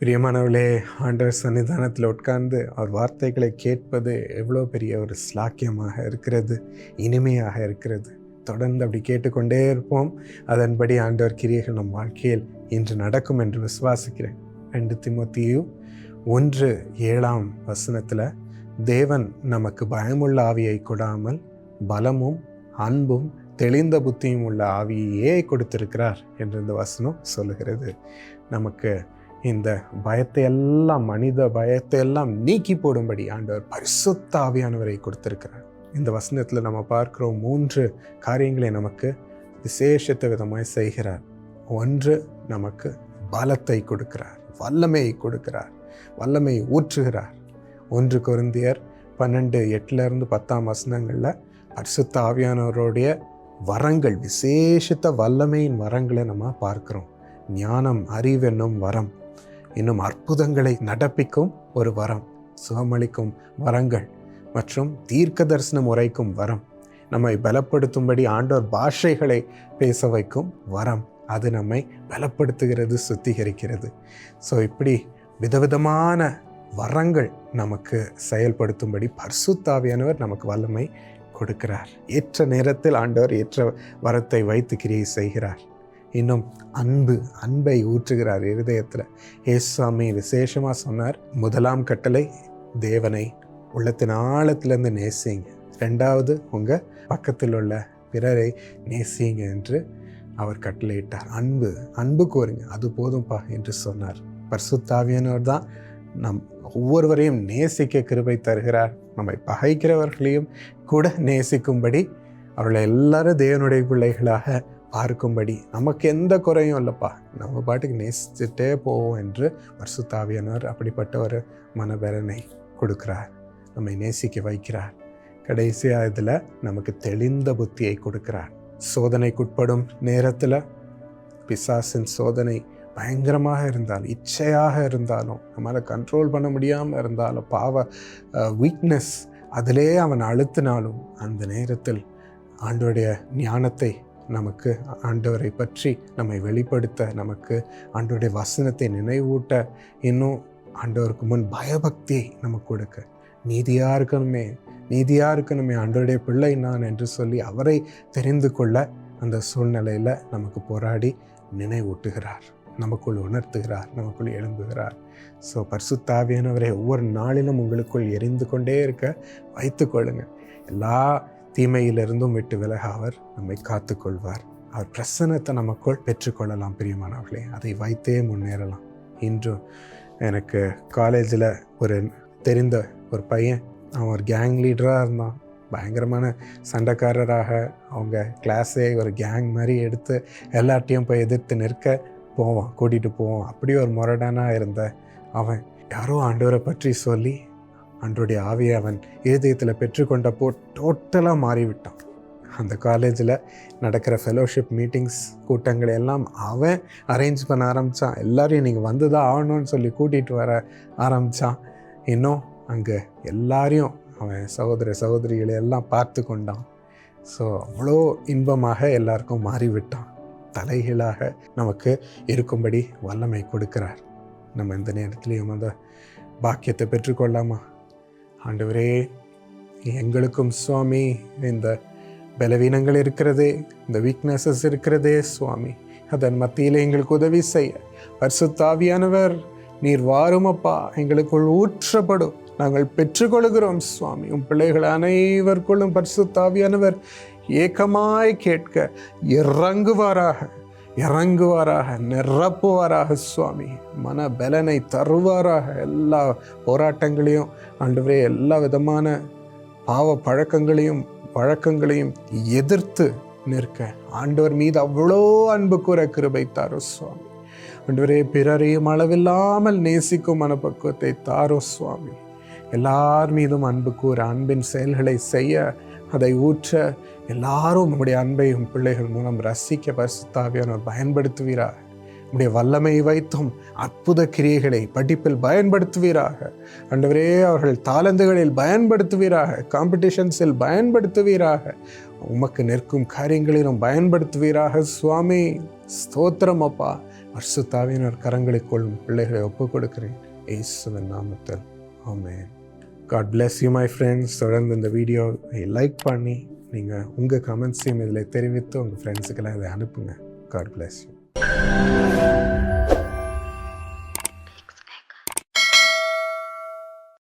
பிரியமானவர்களே, ஆண்டவர் சன்னிதானத்தில் உட்கார்ந்து அவர் வார்த்தைகளை கேட்பது எவ்வளோ பெரிய ஒரு ஸ்லாக்கியமாக இருக்கிறது, இனிமையாக இருக்கிறது. தொடர்ந்து அப்படி கேட்டுக்கொண்டே இருப்போம். அதன்படி ஆண்டவர் கிரியைகள் நம் வாழ்க்கையில் இன்று நடக்கும் என்று விசுவாசிக்கிறேன். 2 தீமோத்தேயு 1:7 தேவன் நமக்கு பயமுள்ள ஆவியை கொடாமல் பலமும் அன்பும் தெளிந்த புத்தியும் உள்ள ஆவியையே கொடுத்திருக்கிறார் என்று இந்த வசனம் சொல்லுகிறது. நமக்கு இந்த பயத்தை எல்லாம், மனித பயத்தை எல்லாம் நீக்கி போடும்படி ஆண்டவர் பரிசுத்த ஆவியானவரை கொடுத்திருக்கிறார். இந்த வசனத்தில் நம்ம பார்க்கிறோம் 3 காரியங்களை நமக்கு விசேஷத்த விதமாய் செய்கிறார். 1, நமக்கு பலத்தை கொடுக்கிறார், வல்லமையை கொடுக்கிறார், வல்லமையை ஊற்றுகிறார். 1 கொரிந்தியர் 12:8-10 பரிசுத்த ஆவியானவருடைய வரங்கள், விசேஷத்த வல்லமையின் வரங்களை நம்ம பார்க்கிறோம். ஞானம், அறிவென்னும் வரம், இன்னும் அற்புதங்களை நடப்பிக்கும் ஒரு வரம், சுகமளிக்கும் வரங்கள் மற்றும் தீர்க்க தரிசனம் உரைக்கும் வரம், நம்மை பலப்படுத்தும்படி ஆண்டவர் பாஷைகளை பேச வைக்கும் வரம், அது நம்மை பலப்படுத்துகிறது, சுத்திகரிக்கிறது. ஸோ இப்படி விதவிதமான வரங்கள் நமக்கு செயல்படுத்தும்படி பரிசுத்த ஆவியானவர் நமக்கு வல்லமை கொடுக்கிறார். ஏற்ற நேரத்தில் ஆண்டவர் ஏற்ற வரத்தை வைத்து கிரியை செய்கிறார். இன்னும் அன்பை ஊற்றுகிறார் இருதயத்தில். ஏசுவாமி விசேஷமாக சொன்னார், 1 கட்டளை தேவனை உள்ளத்தின் ஆழத்திலேருந்து நேசிங்க, 2வது உங்கள் பக்கத்தில் உள்ள பிறரை நேசிங்க என்று அவர் கட்டளையிட்டார். அன்பு கோருங்க, அது போதும்பா என்று சொன்னார். பரிசுத்த ஆவியானவர் தான் நம் ஒவ்வொருவரையும் நேசிக்க கிருபை தருகிறார். நம்மை பகைக்கிறவர்களையும் கூட நேசிக்கும்படி, அவர்களை எல்லாரும் தேவனுடைய பிள்ளைகளாக பார்க்கும்படி, நமக்கு எந்த குறையும் இல்லைப்பா, நம்ம பாட்டுக்கு நேசிச்சுட்டே போவோம் என்று பரிசுத்த ஆவியானவர் அப்படிப்பட்ட ஒரு மனபலனை கொடுக்கிறார், நம்மை நேசிக்க வைக்கிறார். கடைசியாக இதில் நமக்கு தெளிந்த புத்தியை கொடுக்கிறார். சோதனைக்குட்படும் நேரத்தில், பிசாசின் சோதனை பயங்கரமாக இருந்தாலும், இச்சையாக இருந்தாலும், நம்மளால் கண்ட்ரோல் பண்ண முடியாமல் இருந்தாலும், பாவ வீக்னஸ் அதிலே அவன் அழுத்தினாலும், அந்த நேரத்தில் ஆண்டவருடைய ஞானத்தை நமக்கு, ஆண்டவரை பற்றி நம்மை வெளிப்படுத்த, நமக்கு ஆண்டவருடைய வசனத்தை நினைவூட்ட, இன்னும் ஆண்டவருக்கு முன் பயபக்தியை நமக்கு கொடுக்க, நீதியாக இருக்கணுமே ஆண்டவருடைய பிள்ளை நான் என்று சொல்லி அவரை தெரிந்து கொள்ள அந்த சூழ்நிலையில் நமக்கு போராடி நினைவூட்டுகிறார், நமக்குள் உணர்த்துகிறார், நமக்குள் எழும்புகிறார். ஸோ பரிசுத்த ஆவியானவரை ஒவ்வொரு நாளிலும் உங்களுக்குள் எரிந்து கொண்டே இருக்க வைத்துக்கொள்ளுங்க. எல்லா தீமையிலிருந்தும் விட்டு விலக அவர் நம்மை காத்துக்கொள்வார். அவர் பிரசன்னத்தை நமக்குள் பெற்றுக்கொள்ளலாம். பிரியமானவர்களே, அதை வைத்தே முன்னேறலாம். இன்றும் எனக்கு காலேஜில் தெரிந்த ஒரு பையன், அவன் ஒரு கேங் லீடராக இருந்தான். பயங்கரமான சண்டைக்காரராக, அவங்க கிளாஸே ஒரு கேங் மாதிரி எடுத்து எல்லாத்தையும் போய் எதிர்த்து நிற்க கூட்டிகிட்டு போவான். அப்படி ஒரு முரடானாக இருந்த அவன் யாரோ ஆண்டவரை பற்றி சொல்லி ஆண்டவருடைய ஆவியை அவன் இருதயத்தில் பெற்றுக்கொண்டப்போ டோட்டலாக மாறிவிட்டான். அந்த காலேஜில் நடக்கிற ஃபெலோஷிப் மீட்டிங்ஸ், கூட்டங்களை எல்லாம் அவன் அரேஞ்ச் பண்ண ஆரம்பித்தான். எல்லோரையும் நீங்கள் வந்து தான் ஆகணும்னு சொல்லி கூட்டிகிட்டு வர ஆரம்பித்தான். இன்னும் அங்கே எல்லாரையும் அவன் சகோதரிகளை எல்லாம் பார்த்து கொண்டான். ஸோ அவ்வளோ இன்பமாக எல்லாருக்கும் மாறிவிட்டான். தலைகீழாக நமக்கு இருக்கும்படி வல்லமை கொடுக்கிறார். நம்ம இந்த நேரத்துலையும் அந்த பாக்கியத்தை பெற்றுக்கொள்ளாமா? ஆண்டவரே, எங்களுக்கும் சுவாமி இந்த பலவீனங்கள் இருக்கிறதே, இந்த வீக்னஸஸ் இருக்கிறதே சுவாமி, அதன் மத்தியில் எங்களுக்கு உதவி செய்ய பரிசுத்த ஆவியானவர் நீர் வாருமப்பா, எங்களுக்குள் ஊற்றப்படும், நாங்கள் பெற்றுக்கொள்கிறோம் சுவாமி. உம் பிள்ளைகள் அனைவருக்குள்ளும் பரிசுத்த ஆவியானவர் ஏக்கமாய் கேட்க இறங்குவாராக, நிரப்புவாராக சுவாமி. மன பலனை தருவாராக. எல்லா போராட்டங்களையும் ஆண்டவரே, எல்லா விதமான பாவ வழக்கங்களையும் எதிர்த்து நிற்க ஆண்டவர் மீது அவ்வளோ அன்பு கூற கிருபை தாரோ சுவாமி. ஆண்டவரே, பிறரையும் அளவில்லாமல் நேசிக்கும் மனப்பக்குவத்தை தாரோ சுவாமி. எல்லார் மீதும் அன்பு கூற, அன்பின் செயல்களை செய்ய, அதை ஊற்ற, எல்லாரும் நம்முடைய அன்பையும் பிள்ளைகள் மூலம் ரசிக்க பரிசுத்த ஆவியானவர் பயன்படுத்துவீராக. நம்முடைய வல்லமையை வைத்தும் அற்புத கிரியைகளை படிப்பில் பயன்படுத்துவீராக. ஆண்டவரே, அவர்கள் தாளந்துகளில் பயன்படுத்துவீராக, காம்படிஷன்ஸில் பயன்படுத்துவீராக. உமக்கு நிற்கும் காரியங்களிலும் பயன்படுத்துவீராக சுவாமி. ஸ்தோத்திரம் அப்பா. பரிசுத்த ஆவியானவர் கரங்களுக்குள் பிள்ளைகளை ஒப்புக் கொடுக்கிறேன் இயேசுவின் நாமத்தில். ஆமென். God bless you my friends. தொடர்ந்து இந்த வீடியோவை லைக் பண்ணி நீங்கள் உங்கள் கமெண்ட்ஸையும் இதில் தெரிவித்து உங்கள் ஃப்ரெண்ட்ஸுக்கெல்லாம் இதை அனுப்புங்க. God bless you.